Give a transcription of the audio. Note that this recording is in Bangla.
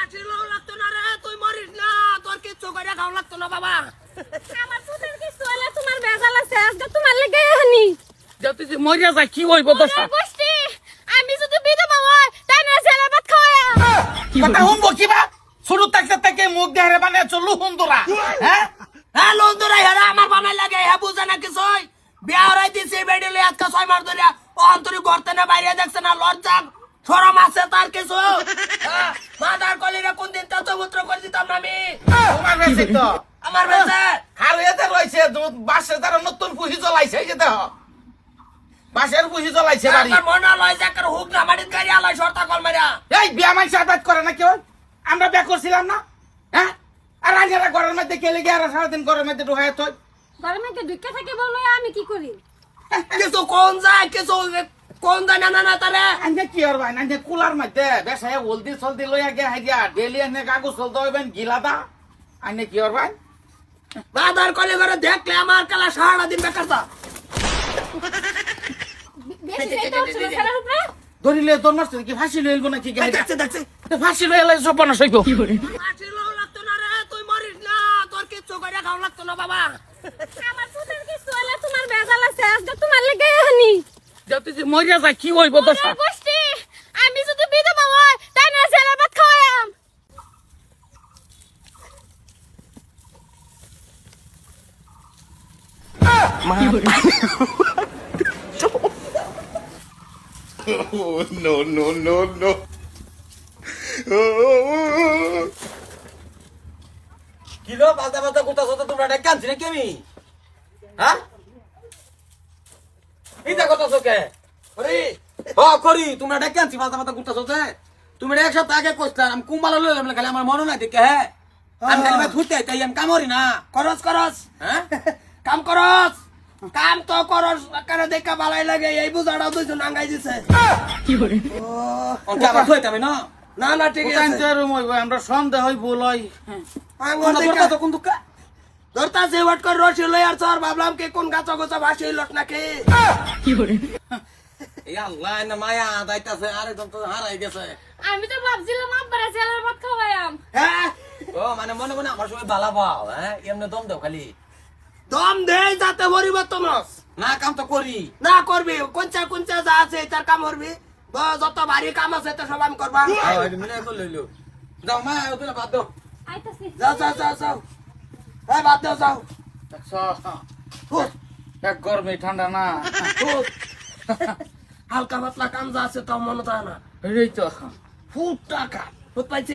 মাছিলো লাগতো না রে, তুই মরিস না, তোর কিচ্ছু করে খাও লাগতো না বাবা। আমার পুতের কিছু হইলে তোমার বেজাল আছে, আজকে তোমার লেগে হানি যত যে মরিয়া যায় কি হইব দশা গোষ্ঠী। আমি যদি বিধবা হয় তাই না ছেলে ভাত খাওয়া কথা হুনবো কিবা শুরু থাকতে থেকে মুখ দেহরে বানিয়ে চলু হুন্দুরা হ্যাঁ হ্যাঁ লন্দুরা হেরা আমার বানাই লাগে, হ্যাঁ বুঝে না কিছুই। বিয়া হরাই দিছি বেডিলে আজকে 6 মাস ধরে, ও অন্তরি করতে না বাইরে দেখছে না, লজ্জা শরম আছে তার কিছু? হ্যাঁ, মাদার কলিরা কোন দিন তো চবুত্র করে দিতাম না আমি। তোমার বেশি তো আমার বেঁচে আর এতে রয়েছে বাসে তারা নতুন পুহি জ্বলাইছে এই যে দেহ বাসের পুহি জ্বলাইছে বাড়ি আমার মনে লয় যে একটা হুক না মাটির গাড়ি আলাই সরতা কল মারিয়া। এই বিয়া মাইসা আবাদ করে না কেউ আমরা বিয়া করছিলাম না হ্যাঁ আর আঞ্জারা ঘরের মধ্যে কেলে গিয়ে আর সারাদিন ঘরের মধ্যে ঢুকায় তো গরমে ঢুকে থাকে বলো আমি কি করি? কিছু কোন যায়, কিছু কোন যায় না না না তারে। আঞ্জা কি আর ভাই আঞ্জা কুলার মধ্যে বেসায় হলদি চলদি লইয়া গে হাইয়া ডেলি এনে কাগজ চলতে হইবেন গিলাদা আইনে কি আর ভাই মাদার কলি করে দেখলে আমার কালা সারা দিন বেকার তা। বেশি যেতে হচ্ছে না ছেলের উপরে। ধরিলে তোর মাস্টার কি ফাঁসি লইলবো নাকি গে দেখছে দেখছে ফাঁসি লইলে সব বানা সইব মাছিলো লাগতো না রে, তুই মরিস না, তোর কিচ্ছু করে খাও লাগতো না বাবা। আমার পুতের কিছু হইলে তোমার বেজাল আছে, আজকে তোমার লেগে হানি যত যে মরিয়া যায় কি হইব দশা গোষ্ঠী। আমি যদি বিধবা হয় তাই না ছেলে ভাত খাওয়া Oh, no, no, no, no. Kilo পাল্টা পাল্টা কোথা কোথা তোমরা ডেকে আনছি নাকি আমি হ্যাঁ এইটা কথা চোখে করি তোমরা ডেকে আনছি পাল্টা পাল্টা কোথা চোখে তুমি এক সপ্তাহ আগে কইতাম আমি কুম্বালা লইলাম খালি আমার মনে নাই দেখে হ্যাঁ আমি খালি ভাই ধুতে তাই আমি কামড়ি না করস করস হ্যাঁ কাম করস, কাম তো করস কারে দেখা ভালাই লাগে, এই বুঝাটাও দুইজন আঙ্গাই দিছে। অঙ্কে আবার ধুইতে আমি না না না ঠিক আছে, কোথায় রুম হইব আমরা সন্দেহ হই ভুল হই আঙ্গুর তোমরা দেখা ধরতা তো কোন দুঃখা ধরতা যে ওয়াট করে রসি লই আর চর ভাবলাম কে কোন গাছ গোছা ভাসি লট নাকি। এই আল্লাহ না মায়া দাইতাছে আরে তো হারাই গেছে আমি তো ভাবছিলাম আব্বারে ছেলের ভাত খাওয়াইম। হ্যাঁ ও মানে মনে মনে আমার সবাই বালা পাও হ্যাঁ এমনি দম দাও খালি দম দেই যাতে পরিবর্তন হস। না কাম তো করি না করবি কোনচা কোনচা যা আছে তার কাম করবি, যত ভারী কাম আছে তো সব আমি করবা। মিলে করে লইলো যাও মা ওদের বাদ দাও আইতাছি যাও যাও যাও যাও, এই বাদ দাও যাও। এক গরমে ঠান্ডা না খুব হালকা পাতলা কাম যা আছে তাও মনে থাকে না, এই তো খুব টাকা খুব পাইছি।